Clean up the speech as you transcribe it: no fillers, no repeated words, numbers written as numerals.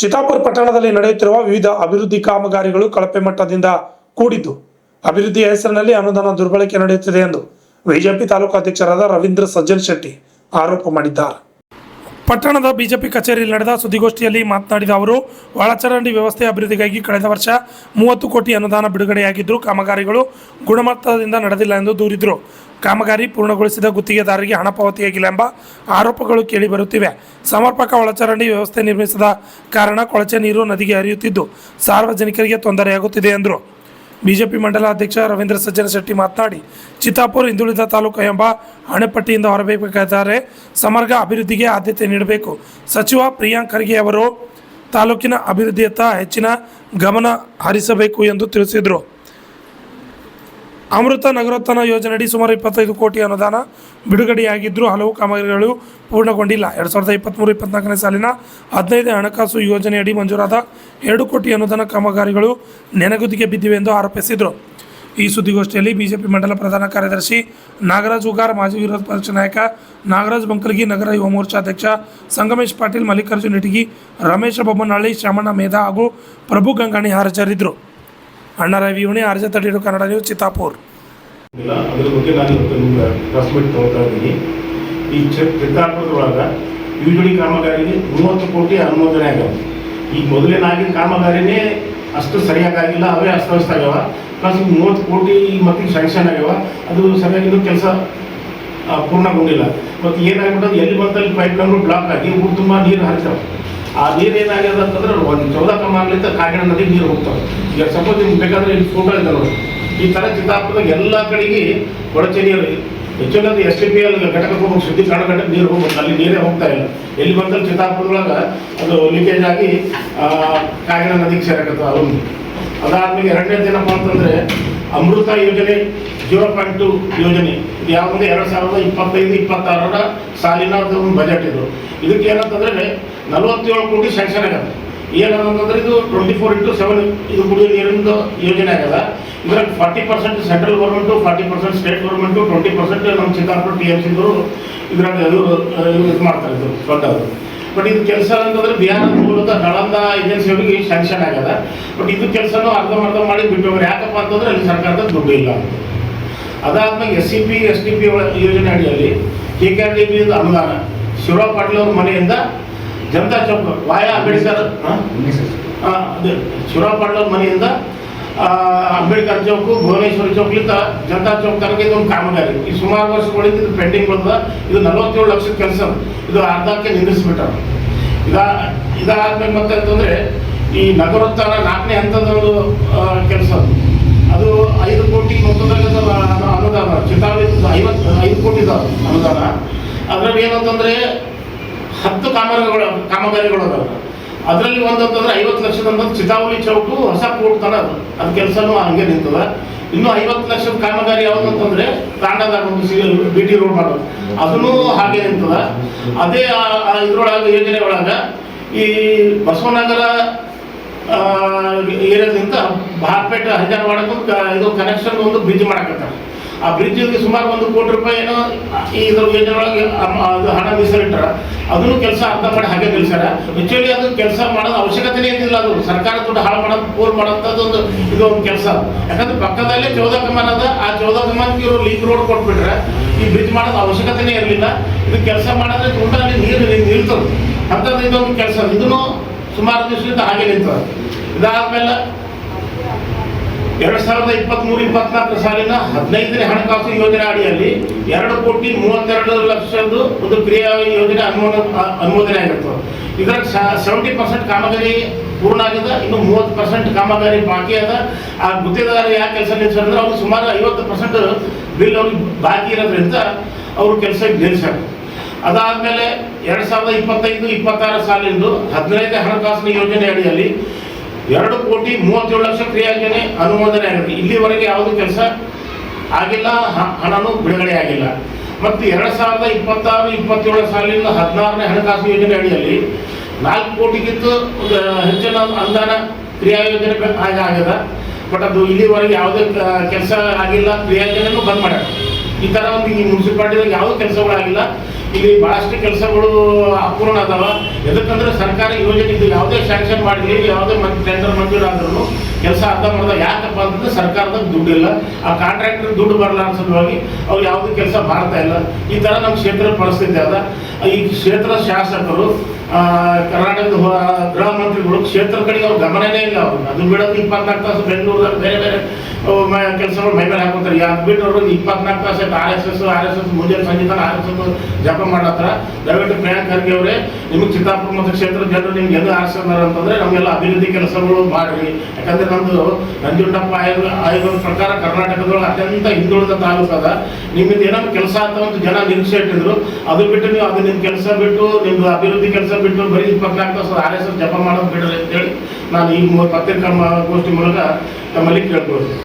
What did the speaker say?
ಚಿತ್ತಾಪುರ ಪಟ್ಟಣದಲ್ಲಿ ನಡೆಯುತ್ತಿರುವ ವಿವಿಧ ಅಭಿವೃದ್ಧಿ ಕಾಮಗಾರಿಗಳು ಕಳಪೆ ಮಟ್ಟದಿಂದ ಕೂಡಿದ್ದು ಅಭಿವೃದ್ಧಿ ಹೆಸರಿನಲ್ಲಿ ಅನುದಾನ ದುರ್ಬಳಕೆ ನಡೆಯುತ್ತಿದೆ ಎಂದು ಬಿಜೆಪಿ ತಾಲೂಕು ಅಧ್ಯಕ್ಷರಾದ ರವೀಂದ್ರ ಸಜ್ಜನ್ ಶೆಟ್ಟಿ ಆರೋಪ ಮಾಡಿದ್ದಾರೆ. ಪಟ್ಟಣದ ಬಿಜೆಪಿ ಕಚೇರಿಯಲ್ಲಿ ನಡೆದ ಸುದ್ದಿಗೋಷ್ಠಿಯಲ್ಲಿ ಮಾತನಾಡಿದ ಅವರು, ಒಳಚರಂಡಿ ವ್ಯವಸ್ಥೆ ಅಭಿವೃದ್ಧಿಗಾಗಿ ಕಳೆದ ವರ್ಷ 30 ಕೋಟಿ ಅನುದಾನ ಬಿಡುಗಡೆಯಾಗಿದ್ದು ಕಾಮಗಾರಿಗಳು ಗುಣಮಟ್ಟದಿಂದ ನಡೆದಿಲ್ಲ ಎಂದು ದೂರಿದರು. ಕಾಮಗಾರಿ ಪೂರ್ಣಗೊಳಿಸಿದ ಗುತ್ತಿಗೆದಾರರಿಗೆ ಹಣ ಪಾವತಿಯಾಗಿಲ್ಲ ಎಂಬ ಆರೋಪಗಳು ಕೇಳಿಬರುತ್ತಿವೆ. ಸಮರ್ಪಕ ಒಳಚರಂಡಿ ವ್ಯವಸ್ಥೆ ನಿರ್ಮಿಸದ ಕಾರಣ ಕೊಳಚೆ ನೀರು ನದಿಗೆ ಹರಿಯುತ್ತಿದ್ದು ಸಾರ್ವಜನಿಕರಿಗೆ ತೊಂದರೆಯಾಗುತ್ತಿದೆ ಎಂದರು. ಬಿಜೆಪಿ ಮಂಡಲ ಅಧ್ಯಕ್ಷ ರವೀಂದ್ರ ಸಜ್ಜನ ಶೆಟ್ಟಿ ಮಾತನಾಡಿ, ಚಿತ್ತಾಪುರ ಹಿಂದುಳಿದ ತಾಲೂಕು ಎಂಬ ಹಣೆಪಟ್ಟಿಯಿಂದ ಹೊರಬೇಕಾದರೆ ಸಮಗ್ರ ಅಭಿವೃದ್ಧಿಗೆ ಆದ್ಯತೆ ನೀಡಬೇಕು. ಸಚಿವ ಪ್ರಿಯಾಂಕ್ ಖರ್ಗೆ ಅವರು ತಾಲೂಕಿನ ಅಭಿವೃದ್ಧಿಯತ್ತ ಹೆಚ್ಚಿನ ಗಮನ ಹರಿಸಬೇಕು ಎಂದು ತಿಳಿಸಿದರು. ಅಮೃತ ನಗರೋತ್ಥಾನ ಯೋಜನೆಯಡಿ ಸುಮಾರು 25 ಕೋಟಿ ಅನುದಾನ ಬಿಡುಗಡೆಯಾಗಿದ್ದರೂ ಹಲವು ಕಾಮಗಾರಿಗಳು ಪೂರ್ಣಗೊಂಡಿಲ್ಲ. 2023-24 ಸಾಲಿನ 15ನೇ ಹಣಕಾಸು ಯೋಜನೆಯಡಿ ಮಂಜೂರಾದ 2 ಕೋಟಿ ಅನುದಾನ ಕಾಮಗಾರಿಗಳು ನೆನಗುದಿಗೆ ಬಿದ್ದಿವೆ ಎಂದು ಆರೋಪಿಸಿದರು. ಈ ಸುದ್ದಿಗೋಷ್ಠಿಯಲ್ಲಿ ಬಿಜೆಪಿ ಮಂಡಲ ಪ್ರಧಾನ ಕಾರ್ಯದರ್ಶಿ ನಾಗರಾಜ್ ಉಗಾರ್, ಮಾಜಿ ವಿರೋಧ ಪಕ್ಷ ನಾಯಕ ನಾಗರಾಜ್ ಬಂಕಲ್ಗಿ, ನಗರ ಯುವ ಮೋರ್ಚಾ ಅಧ್ಯಕ್ಷ ಸಂಗಮೇಶ್ ಪಾಟೀಲ್, ಮಲ್ಲಿಕಾರ್ಜುನ್ ಇಟಗಿ, ರಮೇಶ ಬೊಮ್ಮನಹಳ್ಳಿ, ಶ್ಯಾಮಣ್ಣ ಮೇಧಾ ಹಾಗೂ ಪ್ರಭು ಗಂಗಾಣಿ ಹಾಜರಿದ್ದರು. ಅಣ್ಣರಾವಿ ಇವಣಿ, ಆರ್ಜೆ ತಡೀರು, ಕನ್ನಡ ನ್ಯೂಸ್, ಚಿತ್ತಾಪುರ್. ಅದ್ರ ಬಗ್ಗೆ ನಾನು ಇವತ್ತು ಪ್ರೆಸ್ ಮೀಟ್ ತಗೋತಾ ಇದ್ದೀನಿ. ಈ ಚಿತ್ತಾಪುರದೊಳಗೆ ಯುಜಡಿ ಕಾಮಗಾರಿಗೆ 30 ಕೋಟಿ ಅನುಮೋದನೆ ಆಗ್ಯಾವ. ಈಗ ಮೊದಲೇನಾಗಿದ್ದ ಕಾಮಗಾರಿನೇ ಅಷ್ಟು ಸರಿಯಾಗಿಲ್ಲ, ಅವೇ ಅಸ್ತವ್ಯಸ್ತ ಆಗ್ಯಾವ. ಪ್ಲಸ್ 30 ಕೋಟಿ ಮಟ್ಟಿಗೆ ಸ್ಯಾಂಕ್ಷನ್ ಆಗ್ಯಾವ, ಅದು ಸರಿಯಾಗಿದ್ದು ಕೆಲಸ ಪೂರ್ಣಗೊಂಡಿಲ್ಲ. ಮತ್ತು ಏನಾಗ್ಬಿಟ್ಟದು, ಎಲ್ಲಿ ಬಂದಲ್ಲಿ ಪೈಪ್ಲೈನ್ಗಳು ಬ್ಲಾಕ್ ಆಗಿ ಊರು ತುಂಬ ನೀರು ಹರಿತಾವೆ. ಆ ನೀರು ಏನಾಗ್ಯದ ಅಂತಂದ್ರೆ ಒಂದು 14 ಕಮಾನ್ಲಿಂದ ಕಾಗಿಣ ನದಿಗೆ ನೀರು ಹೋಗ್ತಾವೆ. ಈಗ ಸಪೋಸ್ ನಿಮ್ಗೆ ಬೇಕಾದ್ರೆ ಇಲ್ಲಿ ಫೋಟೋ ಇದೆ ನೋಡಿ. ಈ ಥರ ಚಿತ್ತಾಪುರದಾಗ ಎಲ್ಲ ಕಡೆಗೆ ಕೊಳಚೆ ನೀರು ಹೆಚ್ಚು ಅದು STPL ಘಟಕಕ್ಕೆ ಹೋಗ್ಬೇಕು, ಶುದ್ಧೀಕರಣ ಘಟಕ ನೀರು ಹೋಗ್ಬೇಕು, ಅಲ್ಲಿ ನೀರೇ ಹೋಗ್ತಾ ಇಲ್ಲ. ಎಲ್ಲಿ ಬಂದಲ್ಲಿ ಚಿತ್ತಾಪುರದೊಳಗೆ ಅದು ಲೀಕೇಜ್ ಆಗಿ ಕಾಗಿಣ ನದಿಗೆ ಸೇರಕತ್ತ. ಅವನು ಅದಾದ್ಮೇಲೆ ಎರಡನೇ ಏನಪ್ಪ ಅಂತಂದರೆ ಅಮೃತ ಯೋಜನೆ 0.2 ಯೋಜನೆ. ಇದು ಯಾವುದಂದ್ರೆ 2025-26 ಸಾಲಿನ ಒಂದು ಬಜೆಟ್ ಇದು. ಇದಕ್ಕೆ ಏನಂತಂದರೆ 47 ಕೋಟಿ ಸ್ಯಾಂಕ್ಷನ್ ಆಗ್ಯದ. ಏನಂತಂದ್ರೆ ಇದು 24/7 ಇದು ಕುಡಿಯೋ ನೀರಿನ ಯೋಜನೆ ಆಗ್ಯದ. ಇದ್ರಾಗ 40% ಸೆಂಟ್ರಲ್ ಗೌರ್ಮೆಂಟು, 40% ಸ್ಟೇಟ್ ಗೌರ್ಮೆಂಟು, 20% ನಮ್ಮ ಚಿತ್ತಾಪುರ TMCದವರು ಇದ್ರಾಗ ಇದು ಮಾಡ್ತಾರೆ, ಇದು ದೊಡ್ಡದು. ಬಟ್ ಇದು ಕೆಲಸ ಅಂತಂದ್ರೆ ಬಿಹಾರದ ಮೂಲಕ ನಳಂದ ಏಜೆನ್ಸಿಯವರಿಗೆ ಸ್ಯಾಂಕ್ಷನ್ ಆಗ್ಯದ. ಬಟ್ ಇದು ಕೆಲಸನೂ ಅರ್ಧಂಬರ್ಧ ಮಾಡಿ ಬಿಟ್ಟೋಗ್ರೆ. ಯಾಕಪ್ಪ ಅಂತಂದ್ರೆ ಅಲ್ಲಿ ಸರ್ಕಾರದ ದುಡ್ಡು ಇಲ್ಲ. ಅದಾದ್ಮೇಲೆ SCP STP ಯೋಜನೆ ಅಡಿಯಲ್ಲಿ KKRDB ಅನುದಾನ ಶಿವರಾವ್ ಪಾಟೀಲ್ ಅವ್ರ ಮನೆಯಿಂದ ಜನತಾ ಚೌಕ್ ವಾಯ ಅಂಬೇಡ್ಕರ್, ಶಿವರಾವ್ ಪಾಟೀಲ್ ಅವ್ರ ಮನೆಯಿಂದ ಅಂಬೇಡ್ಕರ್ ಚೌಕು, ಭುವನೇಶ್ವರಿ ಚೌಕ್ಲಿಂದ ಜನತಾ ಚೌಕ್ ತನಕ ಇದೊಂದು ಕಾಮಗಾರಿ. ಈ ಸುಮಾರು ವರ್ಷಗಳಿಂದ ಇದು ಪೆಂಡಿಂಗ್ ಬಂದ. ಇದು 47 ಲಕ್ಷದ ಕೆಲಸ. ಇದು ಅರ್ಧಕ್ಕೆ ನಿಲ್ಲಿಸ್ಬಿಟ್ಟಾರ. ಇದಾದ್ಮೇಲೆ ಮತ್ತೆ ಅಂತಂದ್ರೆ ಈ ನಗರೋತ್ಥಾನ 4ನೇ ಹಂತದ ಒಂದು ಕೆಲಸ. ಅದು 5 ಕೋಟಿ ಮೊತ್ತದ ಅನುದಾನ. ಚಿತ್ತಾವಳಿ 5 ಕೋಟಿ ಅನುದಾನ. ಅದ್ರಲ್ಲಿ ಏನಂತಂದ್ರೆ 10 ಕಾಮಗಾರಿಗಳು ಅದಾವ. ಅದರಲ್ಲಿ ಒಂದಂತಂದ್ರೆ 50 ಲಕ್ಷದ ಚಿತ್ತಾವಳಿ ಚೌಕು ಹೊಸ ಕೋರ್ಟ್ ತನ ಅದು ಕೆಲಸನೂ ಹಂಗೆ ನಿಂತದ. ಇನ್ನೂ 50 ಲಕ್ಷದ ಕಾಮಗಾರಿ ಯಾವುದು ಅಂತಂದ್ರೆ ತಾಂಡದಾಗ ಒಂದು BT ರೋಡ್ ಮಾಡೋದು, ಅದನ್ನು ಹಾಗೆ ನಿಂತದ. ಅದೇ ಇದ್ರೊಳಗೆ ಯೋಜನೆ ಒಳಗೆ ಈ ಬಸವನಗರ ಏರಿಯಾದಿಂದ ಬಾರ್ಪೇಟೆ ಹರಿಜನವಾಡಕ್ಕೂ ಇದು ಕನೆಕ್ಷನ್ ಒಂದು ಬ್ರಿಡ್ಜ್ ಮಾಡಕತ್ತಾರೆ. ಆ ಬ್ರಿಡ್ಜಿಗೆ ಸುಮಾರು 1 ಕೋಟಿ ರೂಪಾಯಿ ಏನೋ ಈ ಇದ್ರ ಯೋಜನೆ ಒಳಗೆ ಹಣ ಮೀಸಲಿಟ್ಟಾರ. ಅದನ್ನು ಕೆಲಸ ಅರ್ಧ ಮಾಡಿ ಹಾಗೆ ನಿಲ್ಸ್ಯಾರ. ಆಕ್ಚುಲಿ ಅದು ಕೆಲಸ ಮಾಡೋದು ಅವಶ್ಯಕತೆನೇ ಏನಿಲ್ಲ. ಅದು ಸರ್ಕಾರ ದುಡ್ಡು ಹಾಳು ಮಾಡೋದು, ಪೂರ್ ಮಾಡೋಂಥದ್ದು ಇದು ಒಂದು ಕೆಲಸ. ಯಾಕಂದ್ರೆ ಪಕ್ಕದಲ್ಲೇ 14 ಕಮಾನ್ ಅದ. ಆ 14 ಕಮಾನ್ಗೆ ಇವರು ಲಿಂಕ್ ರೋಡ್ ಕೊಟ್ಬಿಟ್ರೆ ಈ ಬ್ರಿಡ್ಜ್ ಮಾಡೋದು ಅವಶ್ಯಕತೆನೇ ಇರಲಿಲ್ಲ. ಇದು ಕೆಲಸ ಮಾಡಿದ್ರೆ ತುಂಬ ನೀರು ನಿಲ್ತದೆ. ಅಂಥದ್ದು ಇದೊಂದು ಕೆಲಸ. ಇದನ್ನು ಸುಮಾರು ದಿವಸದಿಂದ ಹಾಗೆ ನಿಂತದೆ. ಇದಾದ್ಮೇಲೆ 2023-24 ಸಾಲಿನ 15ನೇ ಹಣಕಾಸು ಯೋಜನೆ ಅಡಿಯಲ್ಲಿ 2,32,00,000 ಒಂದು ಕ್ರಿಯಾ ಯೋಜನೆ ಅನುಮೋದನೆ ಆಗಿರ್ತದೆ. ಇದ್ರಾಗ 70% ಕಾಮಗಾರಿ ಪೂರ್ಣ ಆಗಿದೆ. ಇನ್ನು 30% ಕಾಮಗಾರಿ ಬಾಕಿ ಅದ. ಆ ಗುತ್ತಿಗೆದಾರ ಯಾಕೆ ಕೆಲಸ ನಿಲ್ಸಂದ್ರೆ ಅವ್ರು ಸುಮಾರು 50% ಬಿಲ್ ಅವ್ರಿಗೆ ಬಾಕಿ ಇರೋದ್ರಿಂದ ಅವರು ಕೆಲಸ ನಿಲ್ಸ್ಯಾರ. ಅದಾದ್ಮೇಲೆ 2025-26 ಸಾಲಿಂದು 15ನೇ ಹಣಕಾಸಿನ ಯೋಜನೆ ಅಡಿಯಲ್ಲಿ 2,37,00,000 ಕ್ರಿಯಾ ಯೋಜನೆ ಅನುಮೋದನೆ ಆಗಿದೆ. ಇಲ್ಲಿವರೆಗೆ ಯಾವುದೇ ಕೆಲಸ ಆಗಿಲ್ಲ, ಹಣನೂ ಬಿಡುಗಡೆ ಆಗಿಲ್ಲ. ಮತ್ತು 2026-27 ಸಾಲಿನ 16ನೇ ಹಣಕಾಸು ಯೋಜನೆ ಅಡಿಯಲ್ಲಿ 4 ಕೋಟಿಗಿಂತ ಹೆಚ್ಚಿನ ಅನುದಾನ ಕ್ರಿಯಾ ಯೋಜನೆ ಆಗಿದೆ. ಬಟ್ ಅದು ಇಲ್ಲಿವರೆಗೆ ಯಾವುದೇ ಕೆಲಸ ಆಗಿಲ್ಲ. ಕ್ರಿಯಾ ಯೋಜನೆನೂ ಬಂದ್ ಮಾಡ್ಯಾರ. ಈ ಥರ ಒಂದು ಈ ಮುನ್ಸಿಪಾಲ್ಟಿದಾಗ ಯಾವುದೇ ಕೆಲಸಗಳಾಗಿಲ್ಲ. ಇಲ್ಲಿ ಭಾಳಷ್ಟು ಕೆಲಸಗಳು ಅಪೂರ್ಣ ಅದಾವ. ಎದಕ್ಕಂದ್ರೆ ಸರ್ಕಾರ ಯೋಜನೆ ಇದು ಯಾವುದೇ ಸ್ಯಾಂಕ್ಷನ್ ಮಾಡಲಿ, ಯಾವುದೇ ಟೆಂಡರ್ ಮಂಜೂರಾದ್ರೂ ಕೆಲಸ ಅರ್ಧಂಬರ್ಧ. ಯಾಕಪ್ಪ ಅಂತಂದ್ರೆ ಸರ್ಕಾರದ ದುಡ್ಡಿಲ್ಲ, ಆ ಕಾಂಟ್ರಾಕ್ಟರ್ ದುಡ್ಡು ಬರಲಾರ ಸಲುವಾಗಿ ಅವ್ರು ಯಾವುದೇ ಕೆಲಸ ಮಾಡ್ತಾ ಇಲ್ಲ. ಈ ಥರ ನಮ್ಮ ಕ್ಷೇತ್ರದ ಪರಿಸ್ಥಿತಿ ಅದ. ಈ ಕ್ಷೇತ್ರದ ಶಾಸಕರು, ಕರ್ನಾಟಕದ ಗೃಹ ಮಂತ್ರಿಗಳು ಕ್ಷೇತ್ರದ ಕಡೆಗೆ ಅವ್ರ ಗಮನನೇ ಇಲ್ಲ. ಅವ್ರು ಅದು ಬಿಡೋದು 24 ತಾಸು ಬೆಂಗಳೂರಲ್ಲಿ ಬೇರೆ ಬೇರೆ ಕೆಲಸಗಳು ಮೈ ಮೇಲೆ ಹಾಕೋತಾರೆ. ಯಾವ್ದು ಬಿಟ್ಟು ಅವರು 24 ತಾಸು ಆರ್ ಎಸ್ ಎಸ್ ಮುಂಜಾನೆ ಸಂಜೆ ತನಕ RSS ಜಪ ಮಾಡತ್ತಾರ. ದಯವಿಟ್ಟು ಪ್ರಿಯಾಂಕ್ ಖರ್ಗೆ ಅವರೇ, ನಿಮಗೆ ಚಿತ್ತಾಪುರ ಮತ್ತು ಕ್ಷೇತ್ರದ ಜನರು ನಿಮ್ಗೆ ಎದು ಆರಿಸಿದಾರ ಅಂತಂದ್ರೆ ನಮಗೆಲ್ಲ ಅಭಿವೃದ್ಧಿ ಕೆಲಸಗಳು ಮಾಡ್ರಿ. ಯಾಕಂದ್ರೆ ನಮ್ದು ನಂಜುಂಡಪ್ಪ ಆಯೋಗದ ಪ್ರಕಾರ ಕರ್ನಾಟಕದೊಳಗೆ ಅತ್ಯಂತ ಹಿಂದುಳಿದ ತಾಲೂಕು ಅದ. ನಿಮ್ಮಿಂದ ಏನಾದ್ರು ಕೆಲಸ ಅಂತ ಜನ ನಿರೀಕ್ಷೆ ಇಟ್ಟಿದ್ರು. ಅದು ಬಿಟ್ಟು ನೀವು ಅದು ನಿಮ್ಮ ಕೆಲಸ ಬಿಟ್ಟು, ನಿಮ್ದು ಅಭಿವೃದ್ಧಿ ಕೆಲಸ ಬಿಟ್ಟು ಬರೀ 24 ತಾಸು RSS ಜಪ ಮಾಡೋದು ಬಿಡ್ರಿ ಅಂತೇಳಿ ನಾನು ಈ ಪತ್ರಿಕಾಗೋಷ್ಠಿ ಮೂಲಕ ತಮ್ಮಲ್ಲಿ ಕೇಳ್ಬೋದು.